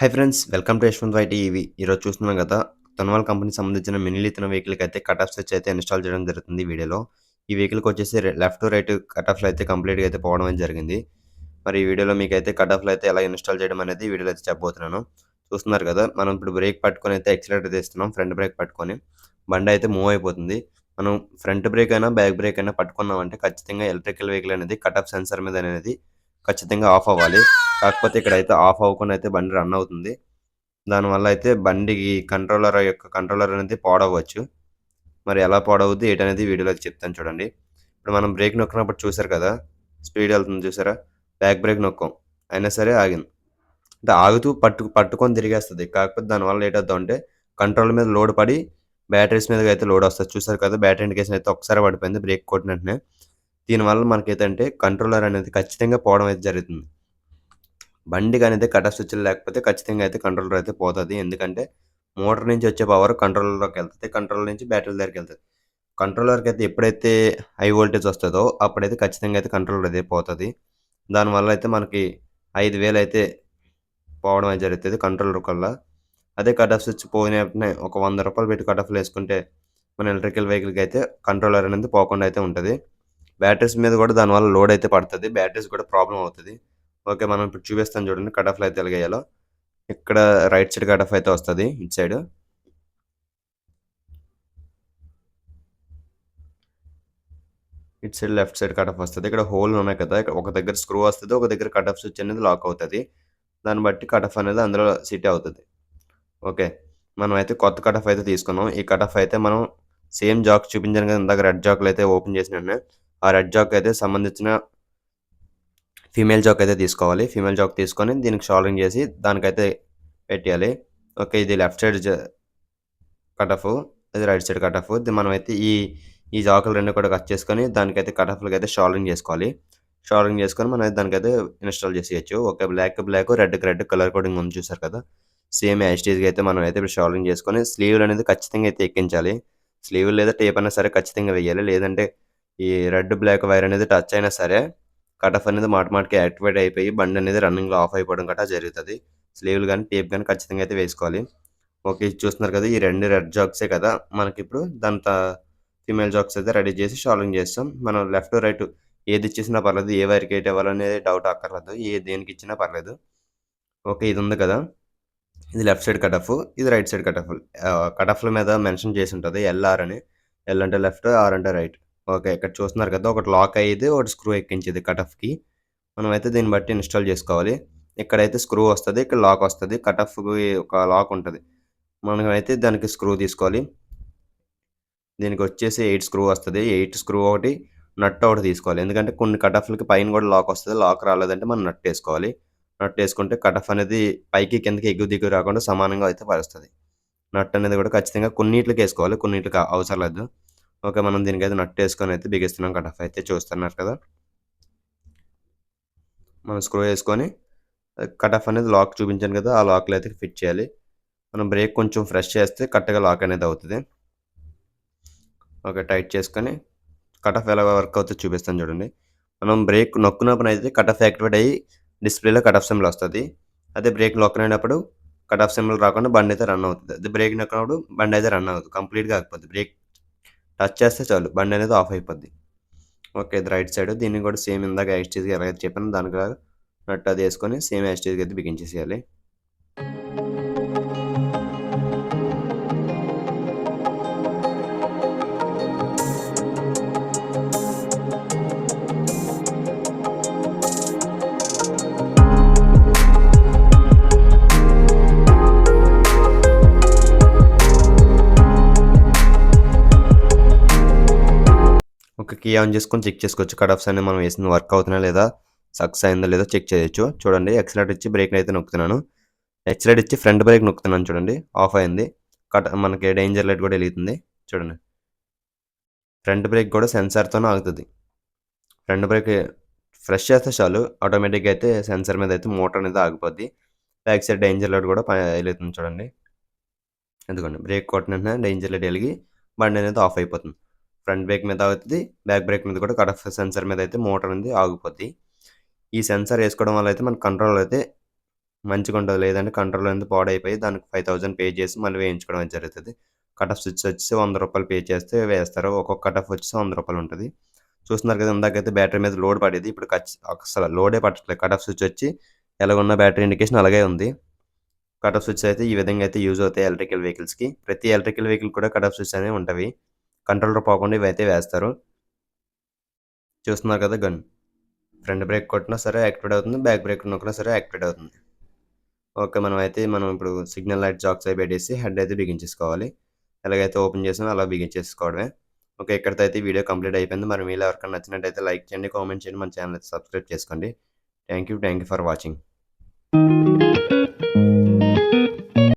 Hi friends, welcome to Yashwant వైటీ ఈవీ. ఈరోజు చూస్తున్నాం కదా, తన్వాల్ కంపెనీకి సంబంధించిన మినీ లిథియం వెహికల్‌కి అయితే కట్ ఆఫ్ స్విచ్ అయితే ఇన్‌స్టాల్ చేయడం జరుగుతుంది ఈ వీడియోలో. ఈ వెహికల్‌కి వచ్చేసి లెఫ్ట్ టు రైట్ కట్ ఆఫ్‌లు అయితే కంప్లీట్‌గా అయితే పోవడం అయితే జరిగింది. మరి ఈ వీడియోలో మీకైతే కట్ ఆఫ్‌లు అయితే ఎలా ఇన్‌స్టాల్ చేయడం అనేది ఈ వీడియోలో అయితే చెప్పబోతున్నాను. చూస్తున్నారు కదా, మనం ఇప్పుడు బ్రేక్ పట్టుకొని అయితే యాక్సిలరేటర్ తీస్తున్నాం. ఫ్రంట్ బ్రేక్ పట్టుకొని బండి అయితే మూవ్ అయిపోతుంది. మనం ఫ్రంట్ బ్రేక్ అయినా, బ్యాక్ బ్రేక్ అయినా పట్టుకున్నామంటే ఖచ్చితంగా ఎలక్ట్రికల్ వెహికల్ అనేది కట్ ఆఫ్ సెన్సార్ మీద అనేది ఖచ్చితంగా ఆఫ్ అవ్వాలి. కాకపోతే ఇక్కడైతే ఆఫ్ అవ్వకుండా అయితే బండి రన్ అవుతుంది. దానివల్ల అయితే బండికి కంట్రోలర్ అనేది పాడవ్వచ్చు. మరి ఎలా పాడవుద్ది ఏటనేది వీడియోలో అయితే చెప్తాను చూడండి. ఇప్పుడు మనం బ్రేక్ నొక్కినప్పుడు చూసారు కదా, స్పీడ్ ఎళ్తుంది చూసారా? బ్యాక్ బ్రేక్ నొక్కాం. అయినా సరే ఆగింది. అంటే ఆగుతూ పట్టుకొని తిరిగేస్తది. కాకపోతే దానివల్ల ఏటవుద్దంటే కంట్రోల్ మీద లోడ్ పడి బ్యాటరీస్ మీదకి అయితే లోడ్ వస్తది. చూసారు కదా, బ్యాటరీ ఇండికేషన్ అయితే ఒక్కసారే పడిపోయింది బ్రేక్ కొట్టిన వెంటనే. దీనివల్ల మనకేంటంటే కంట్రోలర్ అనేది ఖచ్చితంగా పోవడం అయితే జరుగుతుంది. బండికనేది కట్ ఆఫ్ స్విచ్‌లు లేకపోతే ఖచ్చితంగా అయితే కంట్రోలర్ అయితే పోతది. ఎందుకంటే మోటార్ నుంచి వచ్చే పవర్ కంట్రోలర్‌లోకెళ్తది. కంట్రోలర్ నుంచి బ్యాటరీ దగ్గరికెళ్తది. కంట్రోలర్‌కైతే ఎప్పుడైతే హై వోల్టేజ్ వస్తదో అప్పుడైతే ఖచ్చితంగా అయితే కంట్రోలర్ అయితే పోతది. దానివల్ల అయితే మనకి 5000 అయితే పోవడం అయితే జరుగుతది కంట్రోలర్ కల్లా. అదే కట్ ఆఫ్ స్విచ్ పోయిన వెంటనే ఒక రూ. 100 పెట్టి కట్ ఆఫ్‌లో యేసుకుంటే మన ఎలక్ట్రికల్ వెహికల్‌కి అయితే కంట్రోలర్ అనేది పోకుండా అయితే ఉంటది. బ్యాటరీస్ మీద కూడా దానివల్ల లోడ్ అయితే పడతది. బ్యాటరీస్ కూడా ప్రాబ్లమ్ అవుతది. ఓకే. మనం ఇప్పుడు చూపిస్తాను చూడండి కట్ ఆఫ్‌లో అయితే ఎలాగేయాలో. ఇక్కడ రైట్ సైడ్ కట్ ఆఫ్ అయితే వస్తది. ఇటు సైడు. ఇటు side left side cut of వస్తది. ఇక్కడ హోల్‌లు ఉన్నాయి కదా, ఇక్కడ ఒక దగ్గర స్క్రూ వస్తది. ఒక దగ్గర కట్ ఆఫ్ స్విచ్ అనేది లాక్ అవుతది. దాన్ని బట్టి కట్ ఆఫ్ అనేది అందులో సెట్ అవుతది. ఓకే. మనమైతే కొత్త కట్ ఆఫ్ అయితే తీసుకున్నాం. ఈ కట్ ఆఫ్ అయితే మనం సేమ్ జాక్ చూపించాను కదా, ఇందాక రెడ్ జాక్‌లో అయితే ఓపెన్ చేసిన వెంటనే ఆ రెడ్ జాక్ అయితే సంబంధించిన ఫీమేల్ జాక్ అయితే తీసుకోవాలి. ఫీమేల్ జాక్ తీసుకొని దీనికి షోల్డరింగ్ చేసి దానికైతే పెట్టేయాలి. ఓకే. ఇది లెఫ్ట్ సైడ్ కట్ ఆఫ్. ఇది రైట్ సైడ్ కట్ ఆఫ్. మనమైతే ఈ జాకులు 2 కూడా కట్ చేసుకొని దానికైతే కట్ ఆఫ్‌లకైతే షోల్డరింగ్ చేసుకోవాలి. షోల్డరింగ్ చేసుకొని మనం దానికైతే ఇన్‌స్టాల్ చేసేయొచ్చు. ఓకే. బ్లాక్‌కి బ్లాక్, రెడ్‌కి రెడ్ కలర్ కోడింగ్ ఉంది చూసారు కదా, సేమ్ యాజ్ ఇట్ ఈజ్‌గా అయితే మనమైతే ఇప్పుడు షోల్డరింగ్ చేసుకొని స్లీవ్‌లనేది ఖచ్చితంగా అయితే ఎక్కించాలి. స్లీవ్ లేదా టేప్ అయినా సరే ఖచ్చితంగా వెయ్యాలి. లేదంటే ఈ రెడ్, బ్లాక్ వైర్ అనేది టచ్ అయినా సరే కట్ ఆఫ్ అనేది మాటిమాటికి యాక్టివేట్ అయిపోయి బండనేది రన్నింగ్‌లో ఆఫ్ అయిపోవడం గట్టా జరుగుతది. స్లీవ్‌లు గాని, టేప్ గాని ఖచ్చితంగా అయితే వేసుకోవాలి. ఓకే. ఇది చూస్తున్నారు కదా, ఈ 2 రెడ్ జాక్సే కదా, మనకిప్పుడు ఫీమేల్ జాక్స్ అయితే రెడీ చేసి షోల్డరింగ్ చేసాం. మనం లెఫ్ట్, రైట్ ఏది ఇచ్చేసినా పర్లేదు. ఏ వైర్‌కి ఏటి ఇవ్వాలనేది డౌట్ అక్కర్లేదు. దేనికిచ్చినా పర్లేదు. ఓకే. ఇది ఉంది కదా, ఇది లెఫ్ట్ సైడ్ కట్ ఆఫ్. ఇది right side cut off. Cut ఆఫ్‌ల మీద మెన్షన్ చేసి ఉంటది. ఎల్ఆర్ అని. ఎల్ అంటే లెఫ్ట్, ఆర్ అంటే రైట్. ఓకే. ఇక్కడ చూస్తున్నారు కదా, ఒకటి లాక్ అయ్యేది, ఒకటి స్క్రూ ఎక్కించేది కట్ ఆఫ్‌కి. మనమైతే దీన్ని బట్టి ఇన్‌స్టాల్ చేసుకోవాలి. ఇక్కడైతే స్క్రూ వస్తది. ఇక్కడ లాక్ వస్తది. కట్ ఆఫ్‌కి ఒక లాక్ ఉంటది. మనమైతే దానికి స్క్రూ తీసుకోవాలి. దీనికొచ్చేసి 8 స్క్రూ వస్తది. 8 స్క్రూ ఒకటి, నట్ ఒకటి తీసుకోవాలి. ఎందుకంటే కొన్ని కట్ ఆఫ్‌లకి పైన కూడా లాక్ వస్తది. లాక్ రాలేదంటే మనం నట్టేసుకోవాలి. నట్టేసుకుంటే కట్ ఆఫ్ అనేది పైకి, కిందకి ఎగ్గు దిగ్గు రాకుండా సమానంగా అయితే పరుస్తది. నట్ అనేది కూడా ఖచ్చితంగా కొన్నిట్లికేసుకోవాలి. కొన్నిట్లికి అవసరం లేదు. ఓకే. మనం దీనికైతే నట్టేసుకొని అయితే బిగిస్తున్నాం. కట్ ఆఫ్ అయితే చూస్తున్నారు కదా, మనం స్క్రూ ఏసుకొని కట్ ఆఫ్ అనేది లాక్ చూపించాను కదా, ఆ లాక్‌లో అయితే ఫిట్ చేయాలి. మనం బ్రేక్ కొంచెం ఫ్రెష్ చేస్తే కరెక్ట్‌గా లాక్ అనేది అవుతది. ఓకే. టైట్ చేసుకొని కట్ ఆఫ్ ఎలా వర్క్ అవుతదో చూపిస్తాను చూడండి. మనం బ్రేక్ నొక్కినప్పుడైతే కట్ ఆఫ్ యాక్టివేట్ అయ్యి డిస్‌ప్లేలో కట్ ఆఫ్ సింబల్ వస్తది. అదే బ్రేక్ నొక్కలేనప్పుడు కట్ ఆఫ్ సింబల్ రాకుండా బండయితే రన్ అవుతది. అదే బ్రేక్ నొక్కినప్పుడు బండయితే రన్ అవ్వదు. కంప్లీట్‌గా ఆగిపోద్ది. బ్రేక్ టచ్ చేస్తే చాలు బండనేది ఆఫ్ అయిపోద్ది. ఓకే. ఇది రైట్ సైడ్. దీన్ని కూడా సేమ్ ఇందాక యాజ్ ఇట్ ఈజ్‌గా ఎలాగైతే చెప్పానో దానిలాగా నట్ అది యేసుకొని సేమ్ యాజ్ ఇట్ ఈజ్‌గా అయితే బిగించేసేయాలి. ఒక కీ ఆన్ చేసుకొని చెక్ చేసుకోవచ్చు. కట్ ఆఫ్స్ అనేవి మనం వేసింది వర్క్ అవుతున్నాయా లేదా, సక్సెస్ అయిందో లేదో చెక్ చేయొచ్చు. చూడండి, యాక్సిలరేటర్ ఇచ్చి బ్రేక్ అయితే నొక్కుతున్నాను. యాక్సిలరేటర్ ఇచ్చి ఫ్రంట్ బ్రేక్ నొక్కుతున్నాను చూడండి, ఆఫ్ అయింది. మనకి డేంజర్ లైట్ కూడా ఎలుగుతుంది. చూడండి, ఫ్రంట్ బ్రేక్ కూడా సెన్సార్‌తోనే ఆగుతది. ఫ్రంట్ బ్రేక్ ఫ్రెష్ చేస్తే చాలు ఆటోమేటిక్‌గా అయితే సెన్సార్ మీద అయితే మోటార్ అనేది ఆగిపోద్ది. బ్యాక్ సైడ్ డేంజర్ లైట్ కూడా ఎలుగుతుంది చూడండి. ఇదిగోండి, బ్రేక్ కొట్టిన వెంటనే డేంజర్ లైట్ ఎలిగి బండి అనేది ఆఫ్ అయిపోతుంది. ఫ్రంట్ బ్రేక్ మీద ఆగుతది. బ్యాక్ బ్రేక్ మీద కూడా కట్ ఆఫ్ సెన్సార్ మీద అయితే మోటార్ అనేది ఆగిపోద్ది. ఈ సెన్సార్ ఏసుకోవడం వల్ల అయితే మన కంట్రోల్ అయితే మంచిగుంటది. లేదంటే కంట్రోల్ అనేది పాడైపోయి దానికి 5000 పే చేసి మళ్ళీ వేయించుకోవడం అనేది జరుగుతది. కట్ ఆఫ్ స్విచ్ వచ్చేసి రూ. 100 పే చేస్తే వేస్తారు. ఒక్కొక్క కట్ ఆఫ్ వచ్చేసి రూ. 100 ఉంటది. చూస్తున్నారు కదా! ఇందాకైతే బ్యాటరీ మీద లోడ్ పడేది. ఇప్పుడు అస్సల లోడే పడట్లేదు. కట్ ఆఫ్ స్విచ్ వచ్చి ఎలాగున్న బ్యాటరీ ఇండికేషన్ అలాగే ఉంది. కట్ ఆఫ్ స్విచ్ అయితే ఈ విధంగా అయితే యూజ్ అవుతాయి ఎలక్ట్రికల్ వెహికల్స్‌కి. ప్రతి ఎలక్ట్రికల్ వెహికల్ కూడా కట్ ఆఫ్ స్విచ్ అనేవి ఉంటవి. కంట్రోలర్ పోకుండా ఇవైతే వేస్తారు. చూస్తున్నారు కదా! ఫ్రంట్ బ్రేక్ కొట్టినా సరే యాక్టివేట్ అవుతుంది. బ్యాక్ బ్రేక్ నొక్కినా సరే యాక్టివేట్ అవుతుంది. ఓకే. మనం ఇప్పుడు సిగ్నల్ లైట్ జాక్స్ అయి పెట్టేసి హెడ్ అయితే బిగించేసుకోవాలి. ఎలాగైతే ఓపెన్ చేసామో అలా బిగించేసుకోవడమే. ఓకే. ఇక్కడితో అయితే ఈ వీడియో కంప్లీట్ అయిపోయింది. మరి మీలో ఎవరికైనా నచ్చినట్టయితే లైక్ చేయండి, కామెంట్ చేయండి. మన ఛానెల్ అయితే సబ్స్క్రైబ్ చేసుకోండి. Thank you for watching.